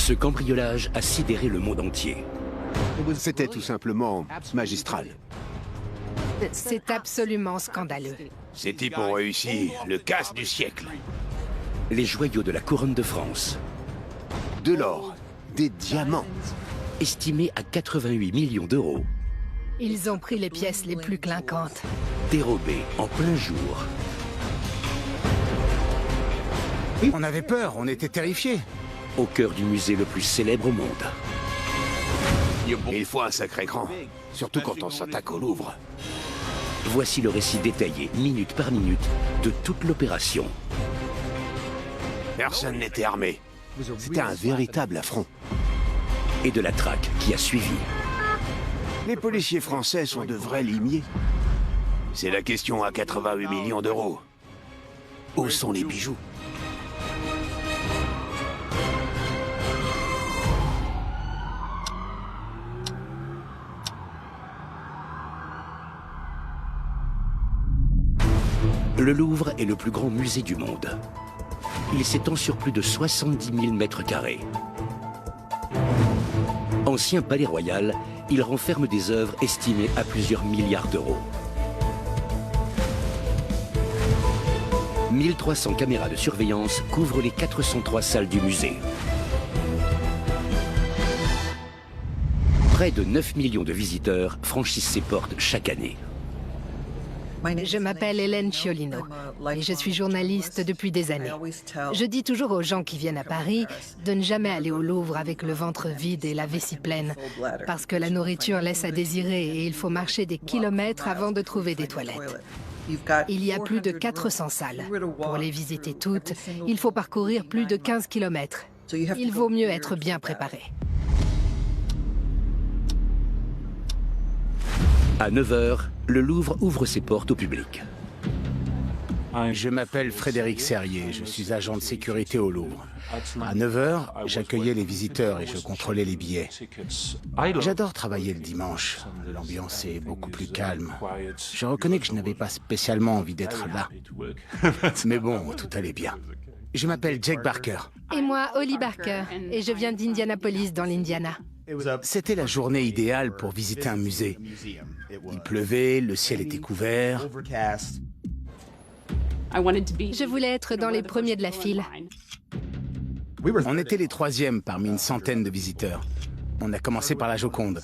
Ce cambriolage a sidéré le monde entier. C'était tout simplement magistral. C'est absolument scandaleux. Ces types ont réussi le casse du siècle. Les joyaux de la couronne de France, De l'or, des diamants. estimés à 88 millions d'euros, Ils ont pris les pièces les plus clinquantes. dérobés en plein jour. On avait peur, on était terrifiés. Au cœur du musée le plus célèbre au monde. Il faut un sacré cran, surtout quand on s'attaque au Louvre. Voici le récit détaillé, minute par minute, de toute l'opération. Personne n'était armé. C'était un véritable affront. Et de la traque qui a suivi. Les policiers français sont de vrais limiers. C'est la question à 88 millions d'euros. Où sont les bijoux? Le Louvre est le plus grand musée du monde. Il s'étend sur plus de 70 000 mètres carrés. Ancien palais royal, il renferme des œuvres estimées à plusieurs milliards d'euros. 1300 caméras de surveillance couvrent les 403 salles du musée. Près de 9 millions de visiteurs franchissent ses portes chaque année. Je m'appelle Hélène Chiolino et je suis journaliste depuis des années. Je dis toujours aux gens qui viennent à Paris de ne jamais aller au Louvre avec le ventre vide et la vessie pleine, parce que la nourriture laisse à désirer et il faut marcher des kilomètres avant de trouver des toilettes. Il y a plus de 400 salles. Pour les visiter toutes, il faut parcourir plus de 15 kilomètres. Il vaut mieux être bien préparé. À 9 h, le Louvre ouvre ses portes au public. Je m'appelle Frédéric Serrier, je suis agent de sécurité au Louvre. À 9 h, j'accueillais les visiteurs et je contrôlais les billets. J'adore travailler le dimanche. L'ambiance est beaucoup plus calme. Je reconnais que je n'avais pas spécialement envie d'être là. Mais bon, tout allait bien. Je m'appelle Jake Barker. Et moi, Holly Barker, et je viens d'Indianapolis, dans l'Indiana. C'était la journée idéale pour visiter un musée. Il pleuvait, le ciel était couvert. Je voulais être dans les premiers de la file. On était les troisièmes parmi une centaine de visiteurs. On a commencé par la Joconde.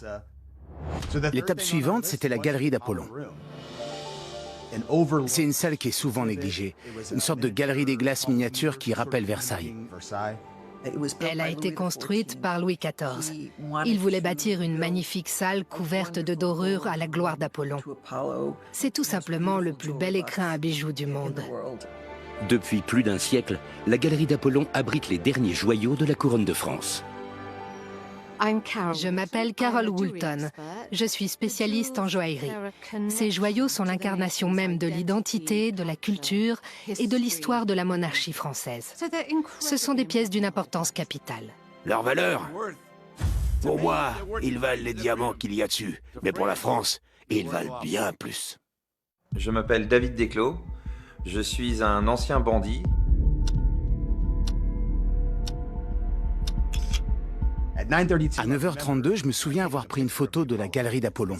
L'étape suivante, c'était la galerie d'Apollon. C'est une salle qui est souvent négligée, une sorte de galerie des glaces miniature qui rappelle Versailles. Elle a été construite par Louis XIV. Il voulait bâtir une magnifique salle couverte de dorures à la gloire d'Apollon. C'est tout simplement le plus bel écrin à bijoux du monde. Depuis plus d'un siècle, la galerie d'Apollon abrite les derniers joyaux de la couronne de France. Je m'appelle Carol Woolton. Je suis spécialiste en joaillerie. Ces joyaux sont l'incarnation même de l'identité, de la culture et de l'histoire de la monarchie française. Ce sont des pièces d'une importance capitale. Leur valeur? Pour moi, ils valent les diamants qu'il y a dessus. Mais pour la France, ils valent bien plus. Je m'appelle David Desclos. Je suis un ancien bandit. À 9h32, je me souviens avoir pris une photo de la galerie d'Apollon.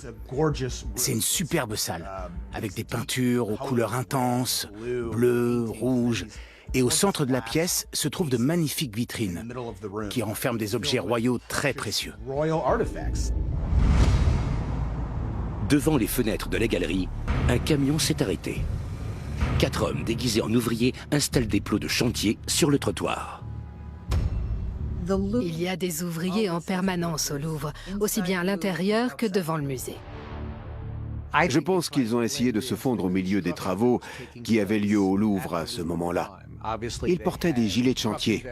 C'est une superbe salle, avec des peintures aux couleurs intenses, bleues, rouges. Et au centre de la pièce se trouvent de magnifiques vitrines qui renferment des objets royaux très précieux. Devant les fenêtres de la galerie, un camion s'est arrêté. 4 hommes déguisés en ouvriers installent des plots de chantier sur le trottoir. Il y a des ouvriers en permanence au Louvre, aussi bien à l'intérieur que devant le musée. Je pense qu'ils ont essayé de se fondre au milieu des travaux qui avaient lieu au Louvre à ce moment-là. Ils portaient des gilets de chantier.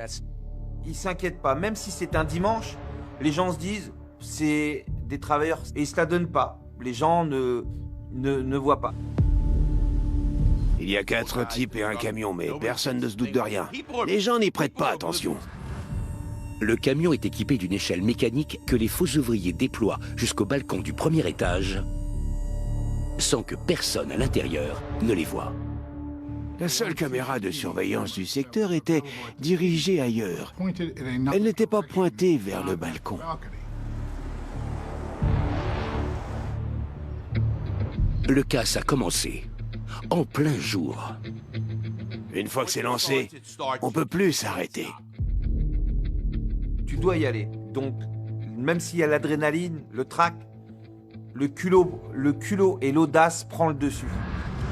Ils s'inquiètent pas, même si c'est un dimanche, les gens se disent c'est des travailleurs et ils se la donnent pas. Les gens ne voient pas. Il y a 4 types et un camion, mais personne ne se doute de rien. Les gens n'y prêtent pas attention. Le camion est équipé d'une échelle mécanique que les faux ouvriers déploient jusqu'au balcon du premier étage, sans que personne à l'intérieur ne les voie. La seule caméra de surveillance du secteur était dirigée ailleurs. Elle n'était pas pointée vers le balcon. Le casse a commencé, en plein jour. Une fois que c'est lancé, on peut plus s'arrêter. Tu dois y aller. Donc, même s'il y a l'adrénaline, le trac, le culot et l'audace prend le dessus.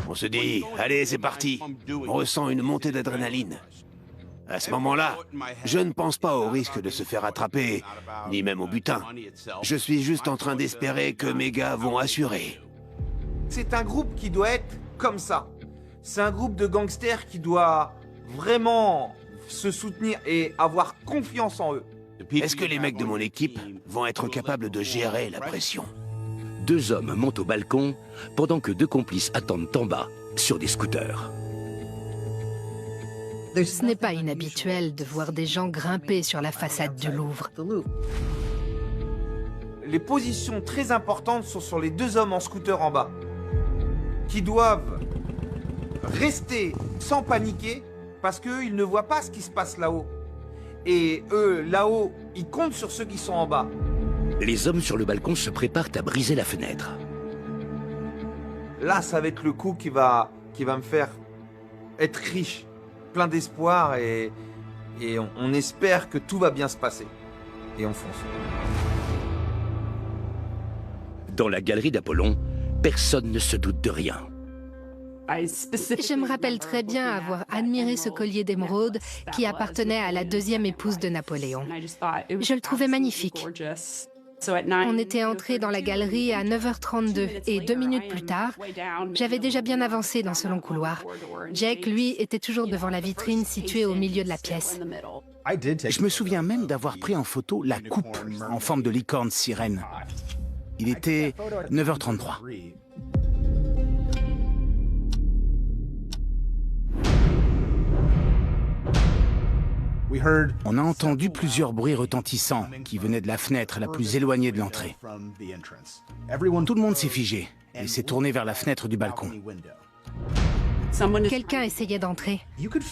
On se dit, allez, c'est parti. On ressent une montée d'adrénaline. À ce moment-là, je ne pense pas au risque de se faire attraper, ni même au butin. Je suis juste en train d'espérer que mes gars vont assurer. C'est un groupe qui doit être comme ça. C'est un groupe de gangsters qui doit vraiment se soutenir et avoir confiance en eux. Est-ce que les mecs de mon équipe vont être capables de gérer la pression? 2 hommes montent au balcon pendant que 2 complices attendent en bas sur des scooters. Ce n'est pas inhabituel de voir des gens grimper sur la façade du Louvre. Les positions très importantes sont sur les 2 hommes en scooter en bas, qui doivent rester sans paniquer parce qu'ils ne voient pas ce qui se passe là-haut. Et eux, là-haut, ils comptent sur ceux qui sont en bas. Les hommes sur le balcon se préparent à briser la fenêtre. Là, ça va être le coup qui va me faire être riche, plein d'espoir et on espère que tout va bien se passer. Et on fonce. Dans la galerie d'Apollon, personne ne se doute de rien. Je me rappelle très bien avoir admiré ce collier d'émeraude qui appartenait à la 2e épouse de Napoléon. Je le trouvais magnifique. On était entrés dans la galerie à 9h32 et 2 minutes plus tard, j'avais déjà bien avancé dans ce long couloir. Jake, lui, était toujours devant la vitrine située au milieu de la pièce. Je me souviens même d'avoir pris en photo la coupe en forme de licorne sirène. Il était 9h33. On a entendu plusieurs bruits retentissants qui venaient de la fenêtre la plus éloignée de l'entrée. Tout le monde s'est figé et s'est tourné vers la fenêtre du balcon. Quelqu'un essayait d'entrer.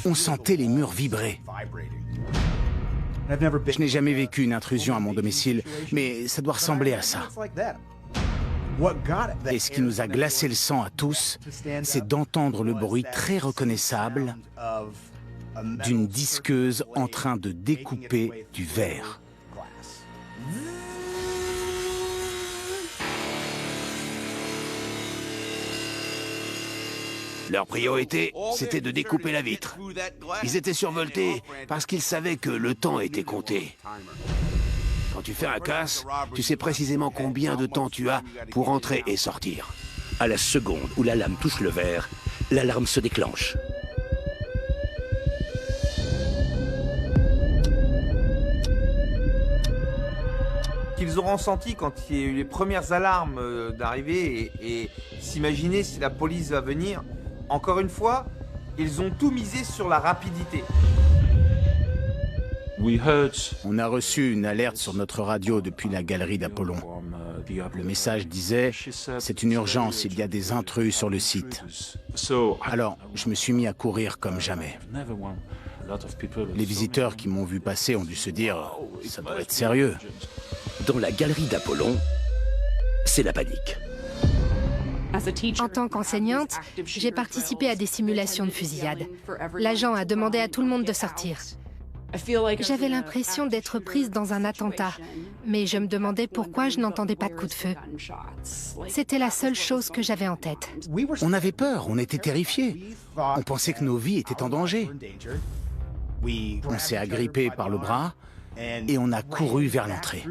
On sentait les murs vibrer. Je n'ai jamais vécu une intrusion à mon domicile, mais ça doit ressembler à ça. Et ce qui nous a glacé le sang à tous, c'est d'entendre le bruit très reconnaissable d'une disqueuse en train de découper du verre. Leur priorité, c'était de découper la vitre. Ils étaient survoltés parce qu'ils savaient que le temps était compté. Quand tu fais un casse, tu sais précisément combien de temps tu as pour entrer et sortir. À la seconde où la lame touche le verre, l'alarme se déclenche. Qu'ils auront senti quand il y a eu les premières alarmes d'arrivée et s'imaginer si la police va venir. Encore une fois, ils ont tout misé sur la rapidité. On a reçu une alerte sur notre radio depuis la galerie d'Apollon. Le message disait « C'est une urgence, il y a des intrus sur le site ». Alors, je me suis mis à courir comme jamais. Les visiteurs qui m'ont vu passer ont dû se dire « Ça doit être sérieux ». Dans la galerie d'Apollon, c'est la panique. En tant qu'enseignante, j'ai participé à des simulations de fusillade. L'agent a demandé à tout le monde de sortir. J'avais l'impression d'être prise dans un attentat, mais je me demandais pourquoi je n'entendais pas de coups de feu. C'était la seule chose que j'avais en tête. On avait peur, on était terrifiés. On pensait que nos vies étaient en danger. On s'est agrippé par le bras et on a couru vers l'entrée.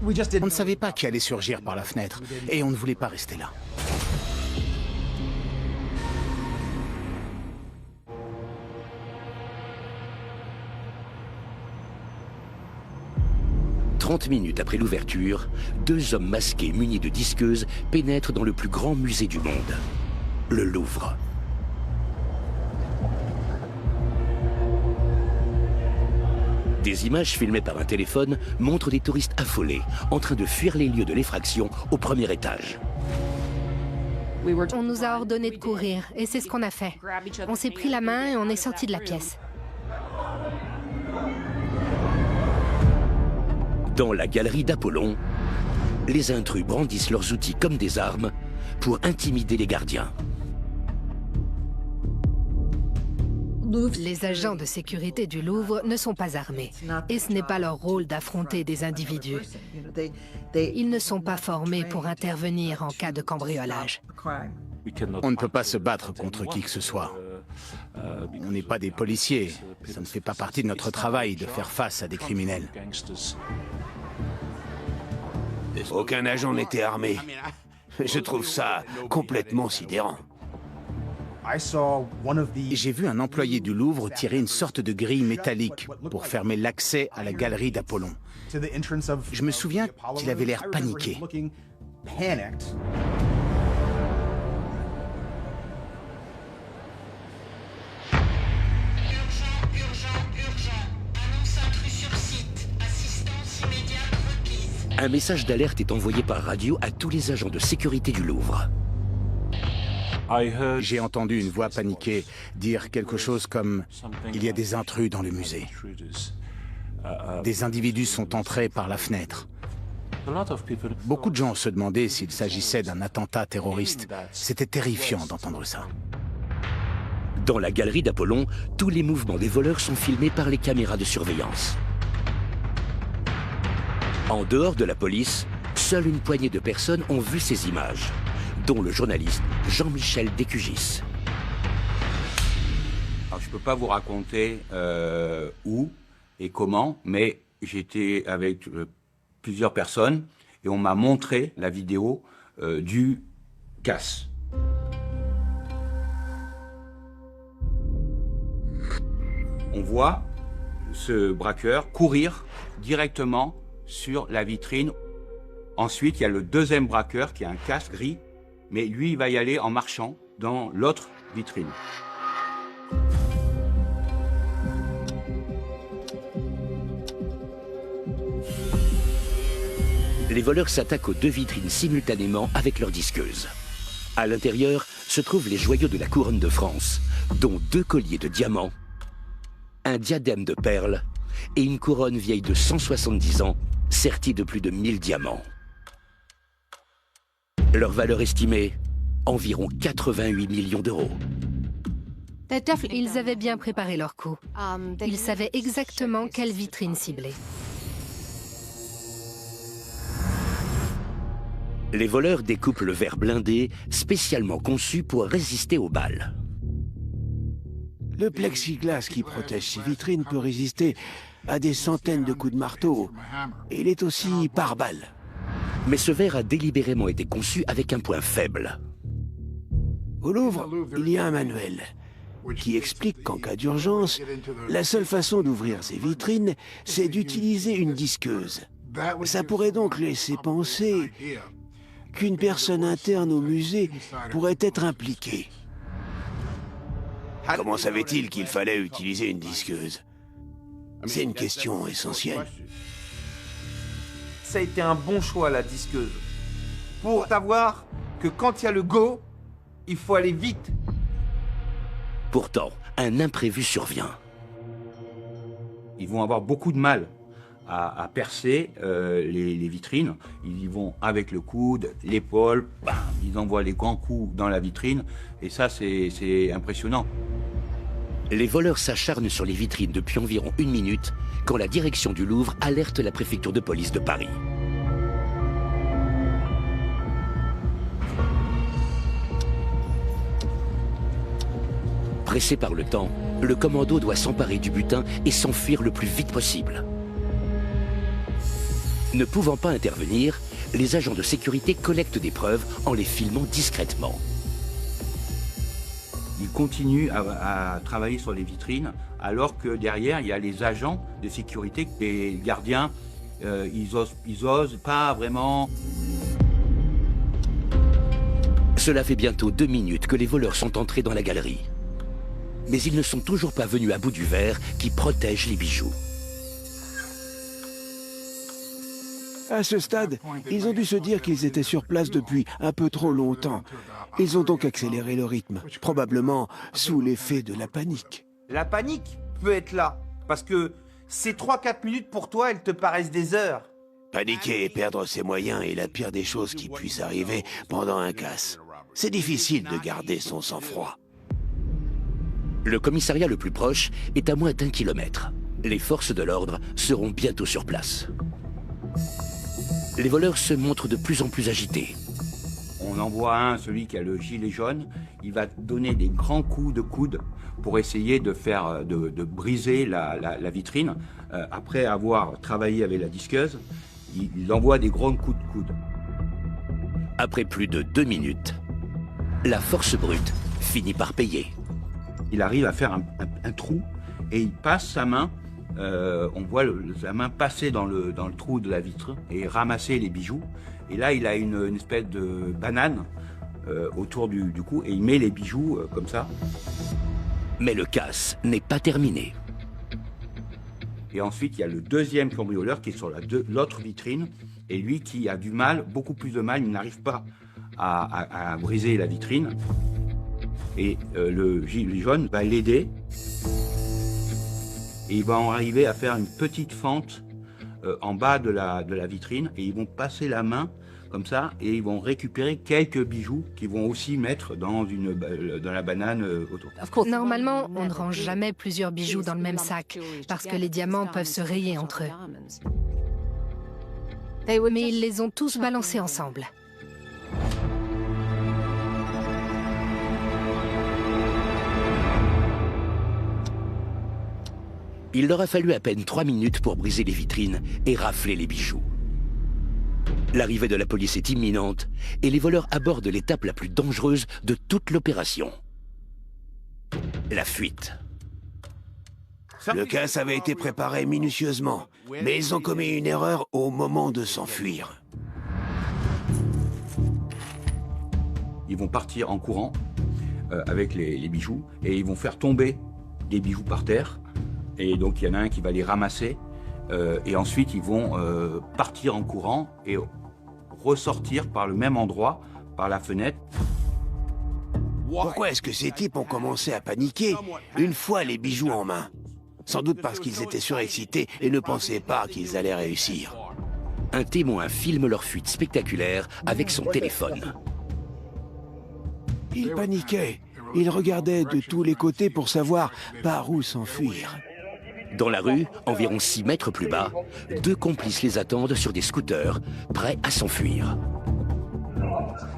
On ne savait pas qui allait surgir par la fenêtre et on ne voulait pas rester là. « 30 minutes après l'ouverture, 2 hommes masqués munis de disqueuses pénètrent dans le plus grand musée du monde, le Louvre. Des images filmées par un téléphone montrent des touristes affolés, en train de fuir les lieux de l'effraction au premier étage. On nous a ordonné de courir, et c'est ce qu'on a fait. On s'est pris la main et on est sorti de la pièce. Dans la galerie d'Apollon, les intrus brandissent leurs outils comme des armes pour intimider les gardiens. Les agents de sécurité du Louvre ne sont pas armés, et ce n'est pas leur rôle d'affronter des individus. Ils ne sont pas formés pour intervenir en cas de cambriolage. On ne peut pas se battre contre qui que ce soit. On n'est pas des policiers. Ça ne fait pas partie de notre travail de faire face à des criminels. Aucun agent n'était armé. Je trouve ça complètement sidérant. J'ai vu un employé du Louvre tirer une sorte de grille métallique pour fermer l'accès à la galerie d'Apollon. Je me souviens qu'il avait l'air paniqué. Un message d'alerte est envoyé par radio à tous les agents de sécurité du Louvre. J'ai entendu une voix paniquée dire quelque chose comme « Il y a des intrus dans le musée ». Des individus sont entrés par la fenêtre. Beaucoup de gens se demandaient s'il s'agissait d'un attentat terroriste. C'était terrifiant d'entendre ça. Dans la galerie d'Apollon, tous les mouvements des voleurs sont filmés par les caméras de surveillance. En dehors de la police, seule une poignée de personnes ont vu ces images, dont le journaliste Jean-Michel Descugis. Alors, je ne peux pas vous raconter où et comment, mais j'étais avec plusieurs personnes et on m'a montré la vidéo du casse. On voit ce braqueur courir directement sur la vitrine. Ensuite, il y a le deuxième braqueur qui a un casque gris, mais lui, il va y aller en marchant dans l'autre vitrine. Les voleurs s'attaquent aux deux vitrines simultanément avec leurs disqueuses. À l'intérieur se trouvent les joyaux de la couronne de France, dont 2 colliers de diamants, un diadème de perles et une couronne vieille de 170 ans, sertie de plus de 1000 diamants. Leur valeur estimée, environ 88 millions d'euros. Ils avaient bien préparé leur coup. Ils savaient exactement quelle vitrine cibler. Les voleurs découpent le verre blindé, spécialement conçu pour résister aux balles. Le plexiglas qui protège ces vitrines peut résister à des centaines de coups de marteau. Et il est aussi pare-balles. Mais ce verre a délibérément été conçu avec un point faible. Au Louvre, il y a un manuel qui explique qu'en cas d'urgence, la seule façon d'ouvrir ces vitrines, c'est d'utiliser une disqueuse. Ça pourrait donc laisser penser qu'une personne interne au musée pourrait être impliquée. Comment savait-il qu'il fallait utiliser une disqueuse? C'est une question essentielle. Ça a été un bon choix, la disqueuse. Pour savoir que quand il y a le go, il faut aller vite. Pourtant, un imprévu survient. Ils vont avoir beaucoup de mal à percer les vitrines. Ils y vont avec le coude, l'épaule, bam, ils envoient les grands coups dans la vitrine. Et ça, c'est impressionnant. Les voleurs s'acharnent sur les vitrines depuis environ 1 minute quand la direction du Louvre alerte la préfecture de police de Paris. Pressé par le temps, le commando doit s'emparer du butin et s'enfuir le plus vite possible. Ne pouvant pas intervenir, les agents de sécurité collectent des preuves en les filmant discrètement. Ils continuent à travailler sur les vitrines, alors que derrière, il y a les agents de sécurité, les gardiens, ils osent pas vraiment. Cela fait bientôt 2 minutes que les voleurs sont entrés dans la galerie. Mais ils ne sont toujours pas venus à bout du verre qui protège les bijoux. À ce stade, ils ont dû se dire qu'ils étaient sur place depuis un peu trop longtemps. Ils ont donc accéléré le rythme, probablement sous l'effet de la panique. La panique peut être là, parce que ces 3-4 minutes pour toi, elles te paraissent des heures. Paniquer et perdre ses moyens est la pire des choses qui puissent arriver pendant un casse. C'est difficile de garder son sang-froid. Le commissariat le plus proche est à moins d'1 kilomètre. Les forces de l'ordre seront bientôt sur place. Les voleurs se montrent de plus en plus agités. On en voit un, celui qui a le gilet jaune, il va donner des grands coups de coude pour essayer de briser la vitrine. Après avoir travaillé avec la disqueuse, il envoie des grands coups de coude. Après plus de 2 minutes, la force brute finit par payer. Il arrive à faire un trou et il passe sa main, on voit sa main passer dans le trou de la vitre et ramasser les bijoux. Et là, il a une espèce de banane autour du cou et il met les bijoux comme ça. Mais le casse n'est pas terminé. Et ensuite, il y a le deuxième cambrioleur qui est sur l'autre vitrine et lui qui a du mal, beaucoup plus de mal, il n'arrive pas à briser la vitrine. Et le gilet jaune va l'aider et il va en arriver à faire une petite fente en bas de la vitrine et ils vont passer la main comme ça et ils vont récupérer quelques bijoux qu'ils vont aussi mettre dans la banane autour. Normalement, on ne range jamais plusieurs bijoux dans le même sac parce que les diamants peuvent se rayer entre eux. Mais ils les ont tous balancés ensemble. Il leur a fallu à peine 3 minutes pour briser les vitrines et rafler les bijoux. L'arrivée de la police est imminente et les voleurs abordent l'étape la plus dangereuse de toute l'opération. La fuite. Le casse avait été préparé minutieusement, mais ils ont commis une erreur au moment de s'enfuir. Ils vont partir en courant avec les bijoux et ils vont faire tomber des bijoux par terre. Et donc il y en a un qui va les ramasser et ensuite ils vont partir en courant et ressortir par le même endroit, par la fenêtre. Pourquoi est-ce que ces types ont commencé à paniquer une fois les bijoux en main? Sans doute parce qu'ils étaient surexcités et ne pensaient pas qu'ils allaient réussir. Un témoin filme leur fuite spectaculaire avec son téléphone. Ils paniquaient. Ils regardaient de tous les côtés pour savoir par où s'enfuir. Dans la rue, environ 6 mètres plus bas, 2 complices les attendent sur des scooters, prêts à s'enfuir.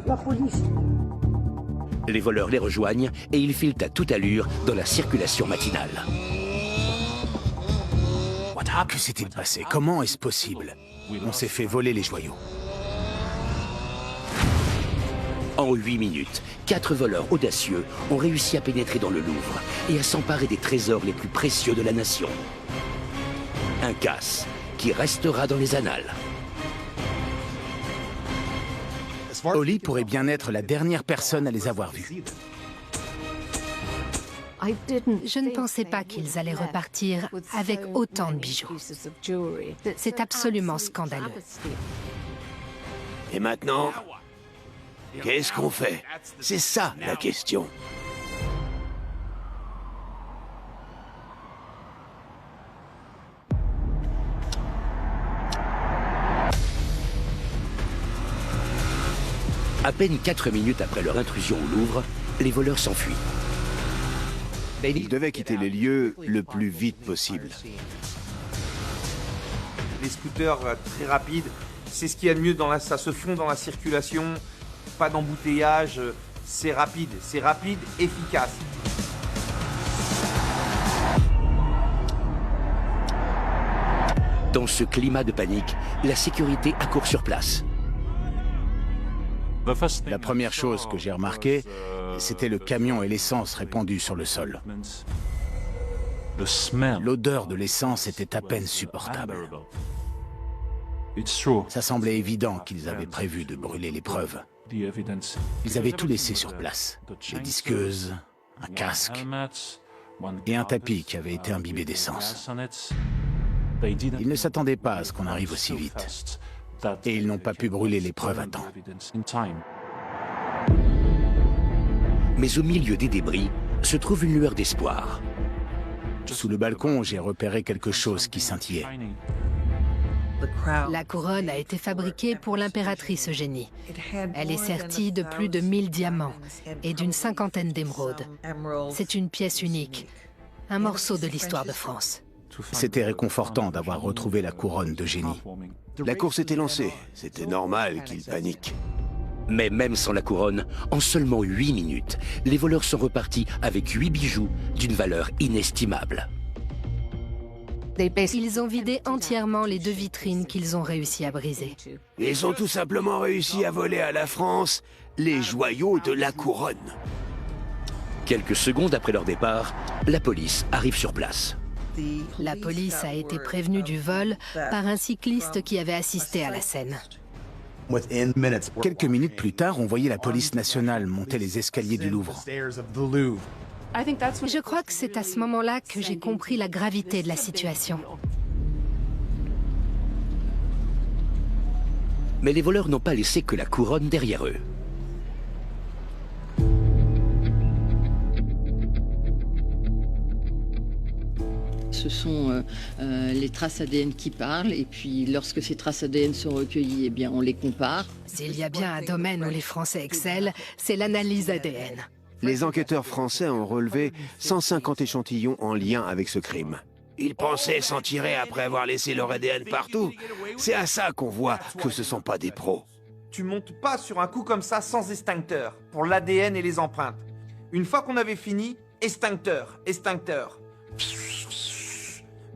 La police! Les voleurs les rejoignent et ils filent à toute allure dans la circulation matinale. Que s'est-il passé? Comment est-ce possible? On s'est fait voler les joyaux. En 8 minutes, 4 voleurs audacieux ont réussi à pénétrer dans le Louvre et à s'emparer des trésors les plus précieux de la nation. Un casse qui restera dans les annales. Holly pourrait bien être la dernière personne à les avoir vus. Je ne pensais pas qu'ils allaient repartir avec autant de bijoux. C'est absolument scandaleux. Et maintenant, qu'est-ce qu'on fait? C'est ça la question. À peine 4 minutes après leur intrusion au Louvre, les voleurs s'enfuient. Ils devaient quitter les lieux le plus vite possible. Les scooters très rapides, c'est ce qu'il y a de mieux ça se fond dans la circulation, pas d'embouteillage, c'est rapide, efficace. Dans ce climat de panique, la sécurité accourt sur place. La première chose que j'ai remarquée, c'était le camion et l'essence répandus sur le sol. L'odeur de l'essence était à peine supportable. Ça semblait évident qu'ils avaient prévu de brûler les preuves. Ils avaient tout laissé sur place. Des disqueuses, un casque et un tapis qui avait été imbibé d'essence. Ils ne s'attendaient pas à ce qu'on arrive aussi vite. Et ils n'ont pas pu brûler les preuves à temps. Mais au milieu des débris se trouve une lueur d'espoir. Sous le balcon, j'ai repéré quelque chose qui scintillait. La couronne a été fabriquée pour l'impératrice Eugénie. Elle est sertie de plus de 1000 diamants et d'une 50aine d'émeraudes. C'est une pièce unique, un morceau de l'histoire de France. C'était réconfortant d'avoir retrouvé la couronne d'Eugénie. La course était lancée. C'était normal qu'ils paniquent. Mais même sans la couronne, en seulement 8 minutes, les voleurs sont repartis avec 8 bijoux d'une valeur inestimable. Ils ont vidé entièrement les 2 vitrines qu'ils ont réussi à briser. Ils ont tout simplement réussi à voler à la France les joyaux de la couronne. Quelques secondes après leur départ, la police arrive sur place. La police a été prévenue du vol par un cycliste qui avait assisté à la scène. Quelques minutes plus tard, on voyait la police nationale monter les escaliers du Louvre. Je crois que c'est à ce moment-là que j'ai compris la gravité de la situation. Mais les voleurs n'ont pas laissé que la couronne derrière eux. Ce sont les traces ADN qui parlent, et puis lorsque ces traces ADN sont recueillies, eh bien, on les compare. S'il y a bien un domaine où les Français excellent, c'est l'analyse ADN. Les enquêteurs français ont relevé 150 échantillons en lien avec ce crime. Ils pensaient s'en tirer après avoir laissé leur ADN partout. C'est à ça qu'on voit que ce ne sont pas des pros. Tu montes pas sur un coup comme ça sans extincteur, pour l'ADN et les empreintes. Une fois qu'on avait fini, extincteur.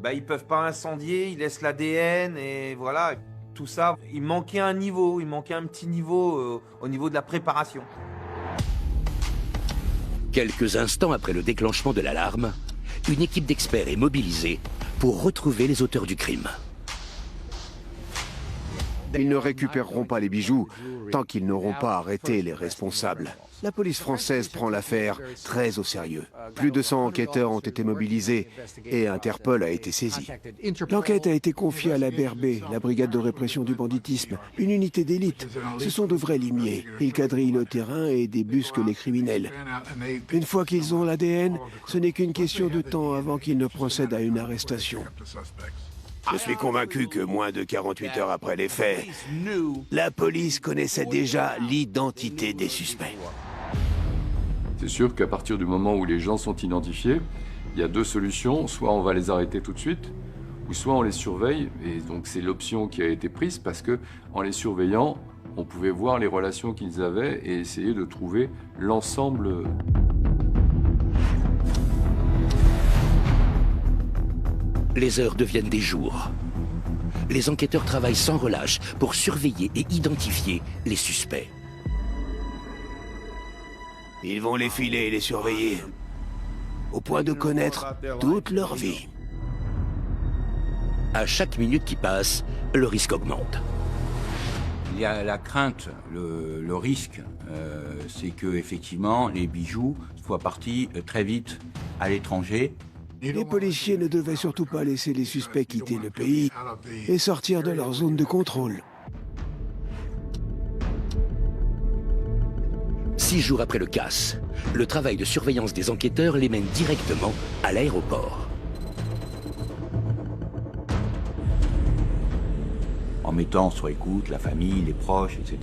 Bah, ils peuvent pas incendier, ils laissent l'ADN et voilà. Tout ça, il manquait un niveau, il manquait un petit niveau au niveau de la préparation. Quelques instants après le déclenchement de l'alarme, une équipe d'experts est mobilisée pour retrouver les auteurs du crime. Ils ne récupéreront pas les bijoux tant qu'ils n'auront pas arrêté les responsables. La police française prend l'affaire très au sérieux. Plus de 100 enquêteurs ont été mobilisés et Interpol a été saisi. L'enquête a été confiée à la BRB, la brigade de répression du banditisme, une unité d'élite. Ce sont de vrais limiers. Ils quadrillent le terrain et débusquent les criminels. Une fois qu'ils ont l'ADN, ce n'est qu'une question de temps avant qu'ils ne procèdent à une arrestation. Je suis convaincu que moins de 48 heures après les faits, la police connaissait déjà l'identité des suspects. C'est sûr qu'à partir du moment où les gens sont identifiés, il y a 2 solutions. Soit on va les arrêter tout de suite, ou soit on les surveille. Et donc c'est l'option qui a été prise parce que en les surveillant, on pouvait voir les relations qu'ils avaient et essayer de trouver l'ensemble. Les heures deviennent des jours. Les enquêteurs travaillent sans relâche pour surveiller et identifier les suspects. Ils vont les filer et les surveiller, au point de connaître toute leur vie. À chaque minute qui passe, le risque augmente. Il y a la crainte, le risque, c'est que effectivement les bijoux soient partis très vite à l'étranger. Les policiers ne devaient surtout pas laisser les suspects quitter le pays et sortir de leur zone de contrôle. 6 jours après le casse, le travail de surveillance des enquêteurs les mène directement à l'aéroport. En mettant sur écoute la famille, les proches, etc.,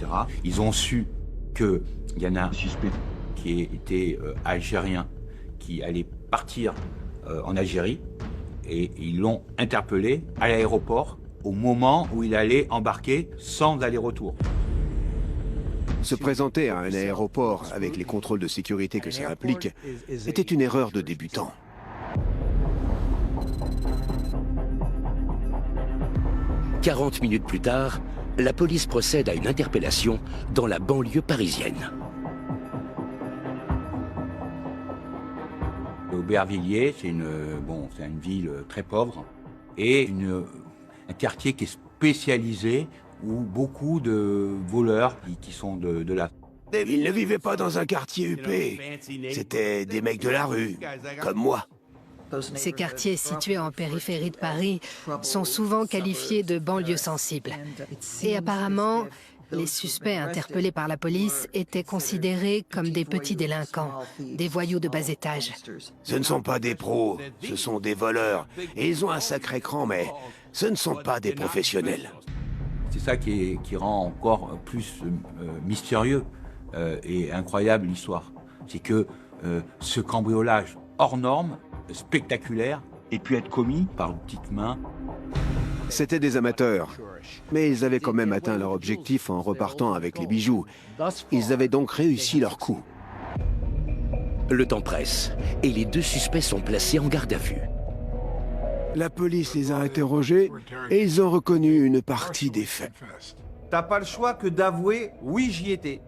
ils ont su qu'il y en a un suspect qui était algérien, qui allait partir en Algérie, et ils l'ont interpellé à l'aéroport au moment où il allait embarquer sans aller-retour. Se présenter à un aéroport avec les contrôles de sécurité que ça implique était une erreur de débutant. « 40 minutes plus tard, la police procède à une interpellation dans la banlieue parisienne. Aubervilliers, c'est une ville très pauvre et un quartier qui est spécialisé où beaucoup de voleurs qui sont de là. Ils ne vivaient pas dans un quartier huppé. C'était des mecs de la rue, comme moi. Ces quartiers situés en périphérie de Paris sont souvent qualifiés de banlieues sensibles. Et apparemment, les suspects interpellés par la police étaient considérés comme des petits délinquants, des voyous de bas étage. Ce ne sont pas des pros, ce sont des voleurs. Et ils ont un sacré cran, mais ce ne sont pas des professionnels. C'est ça qui rend encore plus mystérieux et incroyable l'histoire. C'est que ce cambriolage hors norme, spectaculaire, ait pu être commis par une petite main. C'étaient des amateurs, mais ils avaient quand même atteint leur objectif en repartant avec les bijoux. Ils avaient donc réussi leur coup. Le temps presse et les deux suspects sont placés en garde à vue. La police les a interrogés et ils ont reconnu une partie des faits. T'as pas le choix que d'avouer « oui, j'y étais ».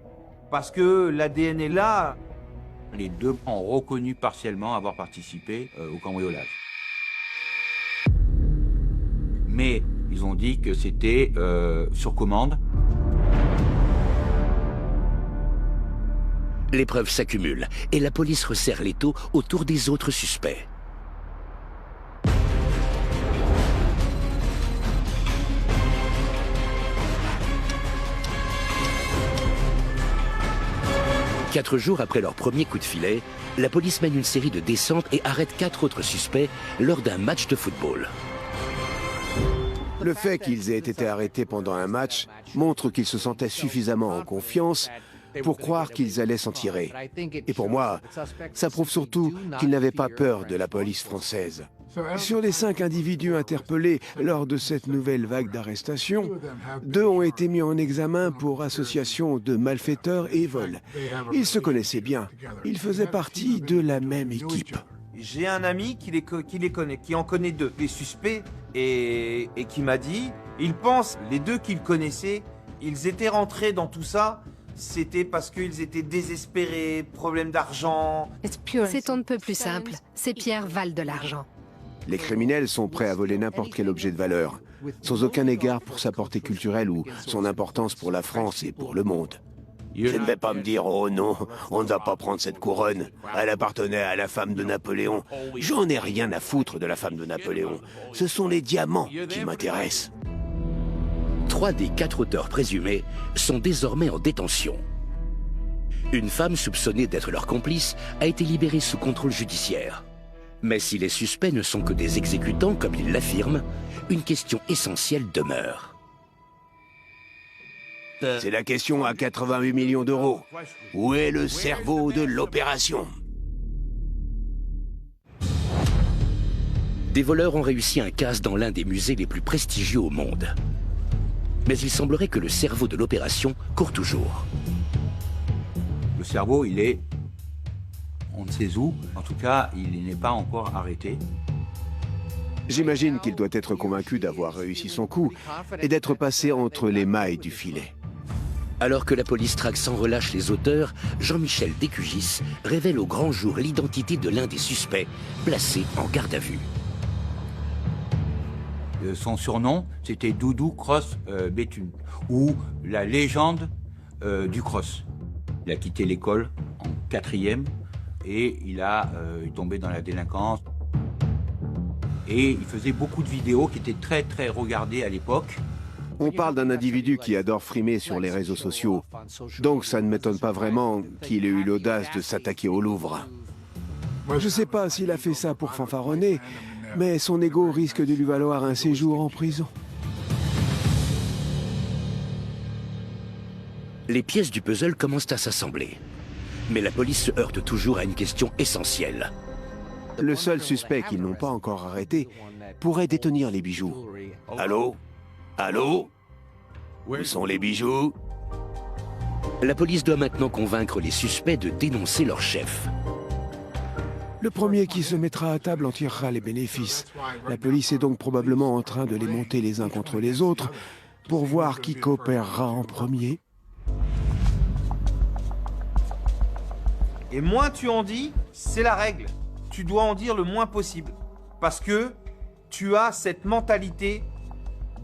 Parce que l'ADN est là. Les deux ont reconnu partiellement avoir participé au cambriolage. Mais ils ont dit que c'était sur commande. Les preuves s'accumulent et la police resserre l'étau autour des autres suspects. Quatre jours après leur premier coup de filet, la police mène une série de descentes et arrête 4 autres suspects lors d'un match de football. Le fait qu'ils aient été arrêtés pendant un match montre qu'ils se sentaient suffisamment en confiance pour croire qu'ils allaient s'en tirer. Et pour moi, ça prouve surtout qu'ils n'avaient pas peur de la police française. Sur les 5 individus interpellés lors de cette nouvelle vague d'arrestations, 2 ont été mis en examen pour association de malfaiteurs et vol. Ils se connaissaient bien. Ils faisaient partie de la même équipe. J'ai un ami qui les connaît, qui en connaît 2, les suspects, et qui m'a dit, il pense, les 2 qu'il connaissait, ils étaient rentrés dans tout ça, c'était parce qu'ils étaient désespérés, problème d'argent. C'est on ne peut plus simple. Ces pierres valent de l'argent. Les criminels sont prêts à voler n'importe quel objet de valeur, sans aucun égard pour sa portée culturelle ou son importance pour la France et pour le monde. Je ne vais pas me dire « Oh non, on ne va pas prendre cette couronne. Elle appartenait à la femme de Napoléon. » J'en ai rien à foutre de la femme de Napoléon. Ce sont les diamants qui m'intéressent. 3 des 4 auteurs présumés sont désormais en détention. Une femme soupçonnée d'être leur complice a été libérée sous contrôle judiciaire. Mais si les suspects ne sont que des exécutants, comme ils l'affirment, une question essentielle demeure. C'est la question à 88 millions d'euros. Où est le cerveau de l'opération? Des voleurs ont réussi un casse dans l'un des musées les plus prestigieux au monde. Mais il semblerait que le cerveau de l'opération court toujours. Le cerveau, il est... on ne sait où. En tout cas, il n'est pas encore arrêté. J'imagine qu'il doit être convaincu d'avoir réussi son coup et d'être passé entre les mailles du filet. Alors que la police traque sans relâche les auteurs, Jean-Michel Descugis révèle au grand jour l'identité de l'un des suspects, placé en garde à vue. Son surnom, c'était Doudou Cross Béthune, ou la légende du cross. Il a quitté l'école en 4e et il est tombé dans la délinquance. Et il faisait beaucoup de vidéos qui étaient très très regardées à l'époque. On parle d'un individu qui adore frimer sur les réseaux sociaux. Donc ça ne m'étonne pas vraiment qu'il ait eu l'audace de s'attaquer au Louvre. Je ne sais pas s'il a fait ça pour fanfaronner, mais son ego risque de lui valoir un séjour en prison. Les pièces du puzzle commencent à s'assembler. Mais la police se heurte toujours à une question essentielle. Le seul suspect qu'ils n'ont pas encore arrêté pourrait détenir les bijoux. Allô? Allô? Où sont les bijoux? La police doit maintenant convaincre les suspects de dénoncer leur chef. Le premier qui se mettra à table en tirera les bénéfices. La police est donc probablement en train de les monter les uns contre les autres pour voir qui coopérera en premier. Et moins tu en dis, c'est la règle. Tu dois en dire le moins possible. Parce que tu as cette mentalité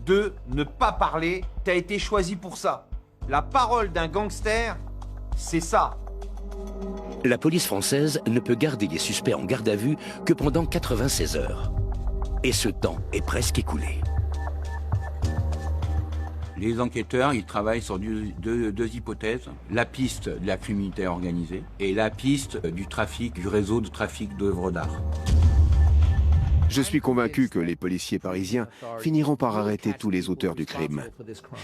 de ne pas parler. Tu as été choisi pour ça. La parole d'un gangster, c'est ça. La police française ne peut garder les suspects en garde à vue que pendant 96 heures. Et ce temps est presque écoulé. Les enquêteurs, ils travaillent sur deux hypothèses. La piste de la criminalité organisée et la piste du trafic, du réseau de trafic d'œuvres d'art. Je suis convaincu que les policiers parisiens finiront par arrêter tous les auteurs du crime.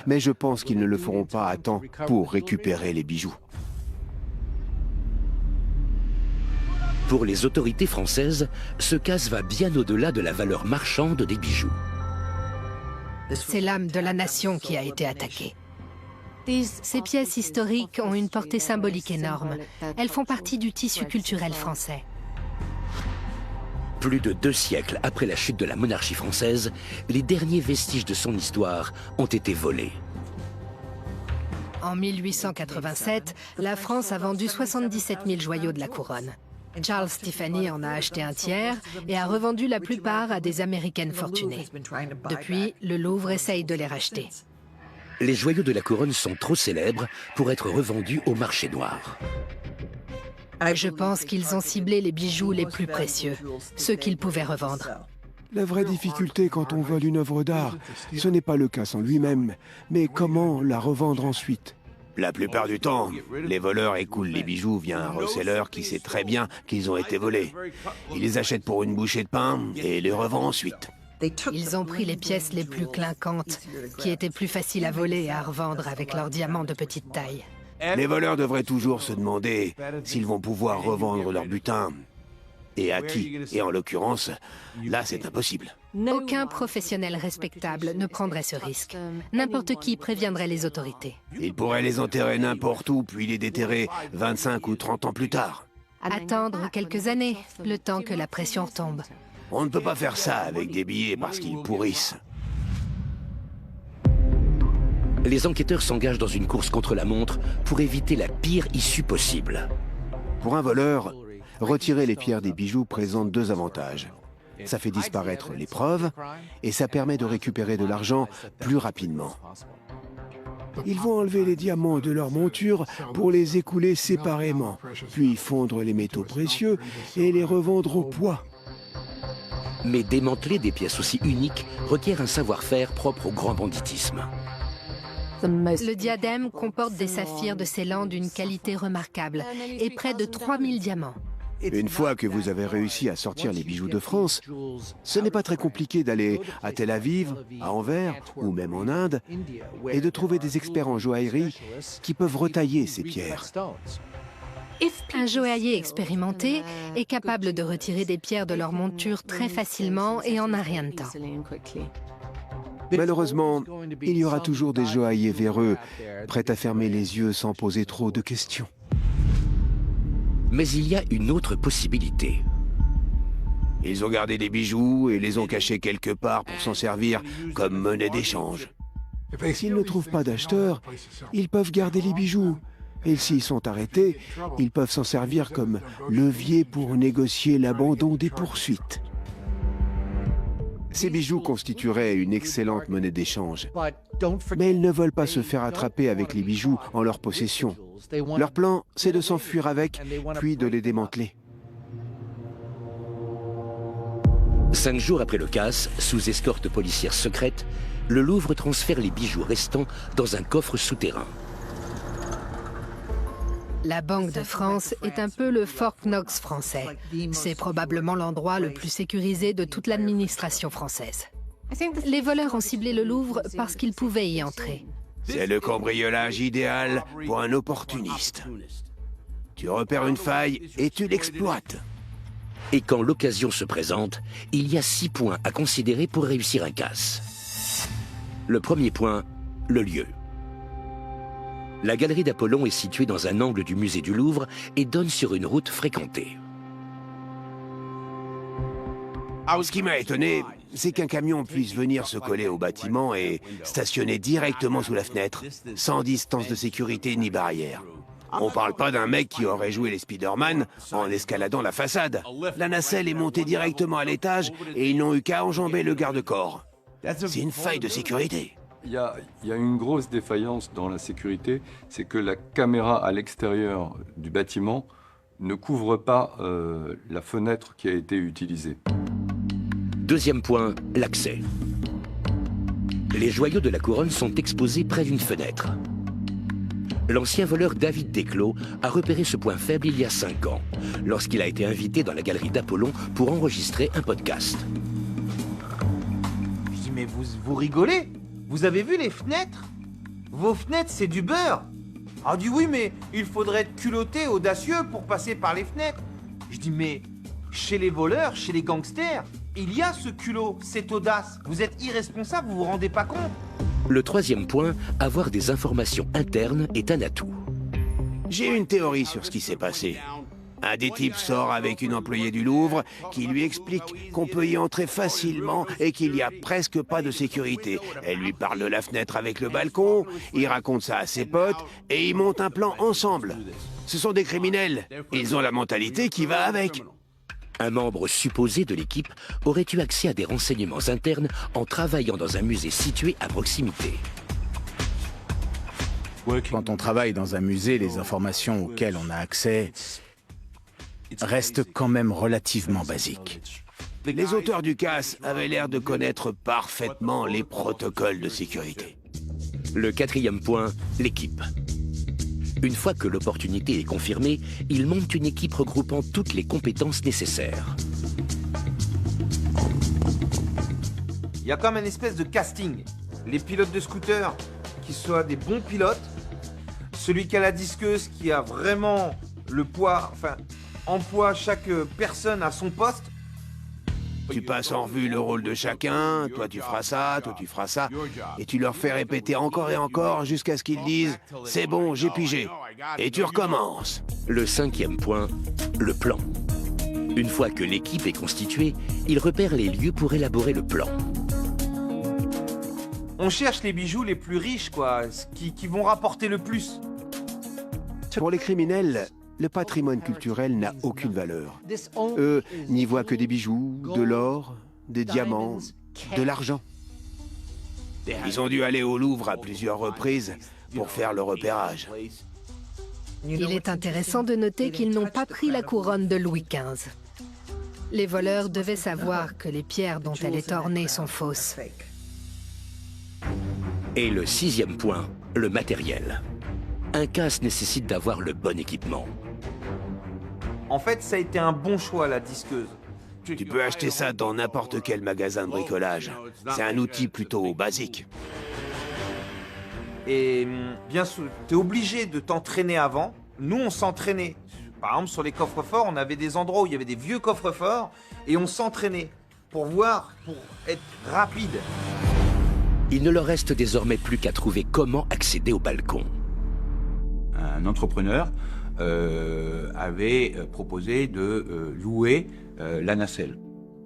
Mais je pense qu'ils ne le feront pas à temps pour récupérer les bijoux. Pour les autorités françaises, ce casse va bien au-delà de la valeur marchande des bijoux. C'est l'âme de la nation qui a été attaquée. Ces pièces historiques ont une portée symbolique énorme. Elles font partie du tissu culturel français. Plus de 2 siècles après la chute de la monarchie française, les derniers vestiges de son histoire ont été volés. En 1887, la France a vendu 77 000 joyaux de la couronne. Charles Stefani en a acheté un tiers et a revendu la plupart à des Américaines fortunées. Depuis, le Louvre essaye de les racheter. Les joyaux de la couronne sont trop célèbres pour être revendus au marché noir. Je pense qu'ils ont ciblé les bijoux les plus précieux, ceux qu'ils pouvaient revendre. La vraie difficulté quand on vole une œuvre d'art, ce n'est pas le casse en lui-même, mais comment la revendre ensuite. La plupart du temps, les voleurs écoulent les bijoux via un reseller qui sait très bien qu'ils ont été volés. Il les achète pour une bouchée de pain et les revend ensuite. Ils ont pris les pièces les plus clinquantes, qui étaient plus faciles à voler et à revendre avec leurs diamants de petite taille. Les voleurs devraient toujours se demander s'ils vont pouvoir revendre leur butin. Et à qui? Et en l'occurrence, là c'est impossible. Aucun professionnel respectable ne prendrait ce risque. N'importe qui préviendrait les autorités. Ils pourraient les enterrer n'importe où, puis les déterrer 25 ou 30 ans plus tard. Attendre quelques années, le temps que la pression retombe. On ne peut pas faire ça avec des billets parce qu'ils pourrissent. Les enquêteurs s'engagent dans une course contre la montre pour éviter la pire issue possible. Pour un voleur, retirer les pierres des bijoux présente 2 avantages. Ça fait disparaître les preuves et ça permet de récupérer de l'argent plus rapidement. Ils vont enlever les diamants de leur monture pour les écouler séparément, puis fondre les métaux précieux et les revendre au poids. Mais démanteler des pièces aussi uniques requiert un savoir-faire propre au grand banditisme. Le diadème comporte des saphirs de Ceylan d'une qualité remarquable et près de 3000 diamants. Une fois que vous avez réussi à sortir les bijoux de France, ce n'est pas très compliqué d'aller à Tel Aviv, à Anvers ou même en Inde et de trouver des experts en joaillerie qui peuvent retailler ces pierres. Un joaillier expérimenté est capable de retirer des pierres de leur monture très facilement et en un rien de temps. Malheureusement, il y aura toujours des joailliers véreux, prêts à fermer les yeux sans poser trop de questions. Mais il y a une autre possibilité. Ils ont gardé des bijoux et les ont cachés quelque part pour s'en servir comme monnaie d'échange. S'ils ne trouvent pas d'acheteurs, ils peuvent garder les bijoux. Et s'ils sont arrêtés, ils peuvent s'en servir comme levier pour négocier l'abandon des poursuites. Ces bijoux constitueraient une excellente monnaie d'échange. Mais ils ne veulent pas se faire attraper avec les bijoux en leur possession. Leur plan, c'est de s'enfuir avec, puis de les démanteler. 5 jours après le casse, sous escorte policière secrète, le Louvre transfère les bijoux restants dans un coffre souterrain. La Banque de France est un peu le Fort Knox français. C'est probablement l'endroit le plus sécurisé de toute l'administration française. Les voleurs ont ciblé le Louvre parce qu'ils pouvaient y entrer. C'est le cambriolage idéal pour un opportuniste. Tu repères une faille et tu l'exploites. Et quand l'occasion se présente, il y a 6 points à considérer pour réussir un casse. Le premier point, le lieu. La galerie d'Apollon est située dans un angle du musée du Louvre et donne sur une route fréquentée. Ce qui m'a étonné, c'est qu'un camion puisse venir se coller au bâtiment et stationner directement sous la fenêtre, sans distance de sécurité ni barrière. On parle pas d'un mec qui aurait joué les Spider-Man en escaladant la façade. La nacelle est montée directement à l'étage et ils n'ont eu qu'à enjamber le garde-corps. C'est une faille de sécurité. Il y a une grosse défaillance dans la sécurité, c'est que la caméra à l'extérieur du bâtiment ne couvre pas la fenêtre qui a été utilisée. Deuxième point, l'accès. Les joyaux de la couronne sont exposés près d'une fenêtre. L'ancien voleur David Desclos a repéré ce point faible il y a 5 ans, lorsqu'il a été invité dans la galerie d'Apollon pour enregistrer un podcast. Je dis, mais vous rigolez? Vous avez vu les fenêtres? Vos fenêtres, c'est du beurre. Ah, dit oui, mais il faudrait être culotté, audacieux pour passer par les fenêtres. Je dis, mais chez les voleurs, chez les gangsters, il y a ce culot, cette audace. Vous êtes irresponsable, vous vous rendez pas compte? Le troisième point, avoir des informations internes est un atout. J'ai une théorie sur ce qui s'est passé. Un des types sort avec une employée du Louvre qui lui explique qu'on peut y entrer facilement et qu'il n'y a presque pas de sécurité. Elle lui parle de la fenêtre avec le balcon, il raconte ça à ses potes et ils montent un plan ensemble. Ce sont des criminels. Ils ont la mentalité qui va avec. Un membre supposé de l'équipe aurait eu accès à des renseignements internes en travaillant dans un musée situé à proximité. Quand on travaille dans un musée, les informations auxquelles on a accès restent quand même relativement basiques. Les auteurs du casse avaient l'air de connaître parfaitement les protocoles de sécurité. Le quatrième point, l'équipe. Une fois que l'opportunité est confirmée, ils montent une équipe regroupant toutes les compétences nécessaires. Il y a comme une espèce de casting. Les pilotes de scooter qui soient des bons pilotes. Celui qui a la disqueuse qui a vraiment le poids, enfin, emploie chaque personne à son poste. Tu passes en revue le rôle de chacun, toi tu feras ça, et tu leur fais répéter encore et encore jusqu'à ce qu'ils disent « c'est bon, j'ai pigé ». Et tu recommences. Le cinquième point, le plan. Une fois que l'équipe est constituée, ils repèrent les lieux pour élaborer le plan. On cherche les bijoux les plus riches, quoi, qui vont rapporter le plus. Pour les criminels, le patrimoine culturel n'a aucune valeur. Eux n'y voient que des bijoux, de l'or, des diamants, de l'argent. Ils ont dû aller au Louvre à plusieurs reprises pour faire le repérage. Il est intéressant de noter qu'ils n'ont pas pris la couronne de Louis XV. Les voleurs devaient savoir que les pierres dont elle est ornée sont fausses. Et le sixième point, le matériel. Un casse nécessite d'avoir le bon équipement. En fait, ça a été un bon choix, la disqueuse. Tu peux acheter ça dans n'importe quel magasin de bricolage. C'est un outil plutôt basique. Et bien sûr, t'es obligé de t'entraîner avant. Nous, on s'entraînait. Par exemple, sur les coffres-forts, on avait des endroits où il y avait des vieux coffres-forts et on s'entraînait pour voir, pour être rapide. Il ne leur reste désormais plus qu'à trouver comment accéder au balcon. Un entrepreneur avait proposé de louer la nacelle.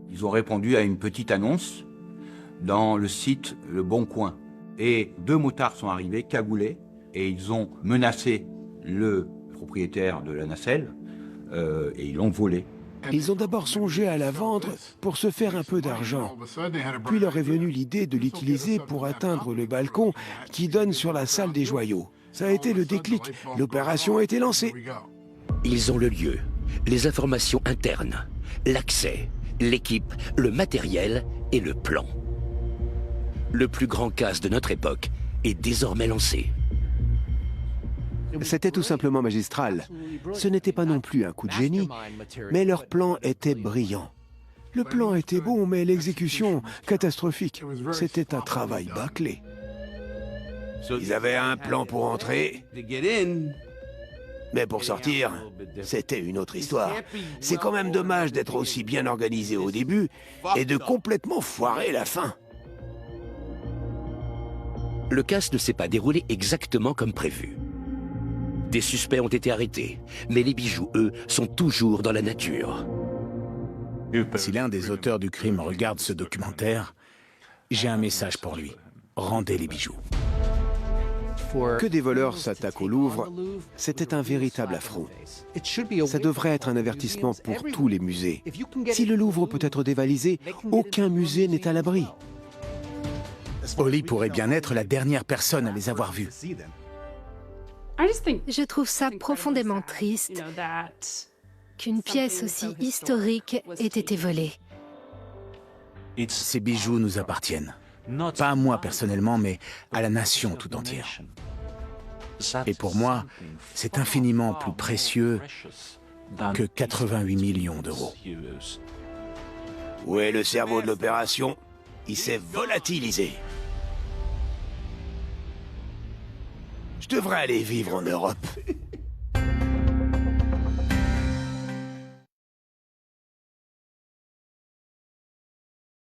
Ils ont répondu à une petite annonce dans le site Le Bon Coin. Et 2 motards sont arrivés, cagoulés, et ils ont menacé le propriétaire de la nacelle et ils l'ont volée. Ils ont d'abord songé à la vendre pour se faire un peu d'argent. Puis leur est venue l'idée de l'utiliser pour atteindre le balcon qui donne sur la salle des joyaux. Ça a été le déclic. L'opération a été lancée. Ils ont le lieu, les informations internes, l'accès, l'équipe, le matériel et le plan. Le plus grand casse de notre époque est désormais lancé. C'était tout simplement magistral. Ce n'était pas non plus un coup de génie, mais leur plan était brillant. Le plan était bon, mais l'exécution, catastrophique. C'était un travail bâclé. Ils avaient un plan pour entrer, mais pour sortir, c'était une autre histoire. C'est quand même dommage d'être aussi bien organisé au début et de complètement foirer la fin. Le casse ne s'est pas déroulé exactement comme prévu. Des suspects ont été arrêtés, mais les bijoux, eux, sont toujours dans la nature. Si l'un des auteurs du crime regarde ce documentaire, j'ai un message pour lui. Rendez les bijoux. Que des voleurs s'attaquent au Louvre, c'était un véritable affront. Ça devrait être un avertissement pour tous les musées. Si le Louvre peut être dévalisé, aucun musée n'est à l'abri. Holly pourrait bien être la dernière personne à les avoir vus. Je trouve ça profondément triste qu'une pièce aussi historique ait été volée. Ces bijoux nous appartiennent. Pas à moi personnellement, mais à la nation tout entière. Et pour moi, c'est infiniment plus précieux que 88 millions d'euros. Où est le cerveau de l'opération? Il s'est volatilisé. Je devrais aller vivre en Europe.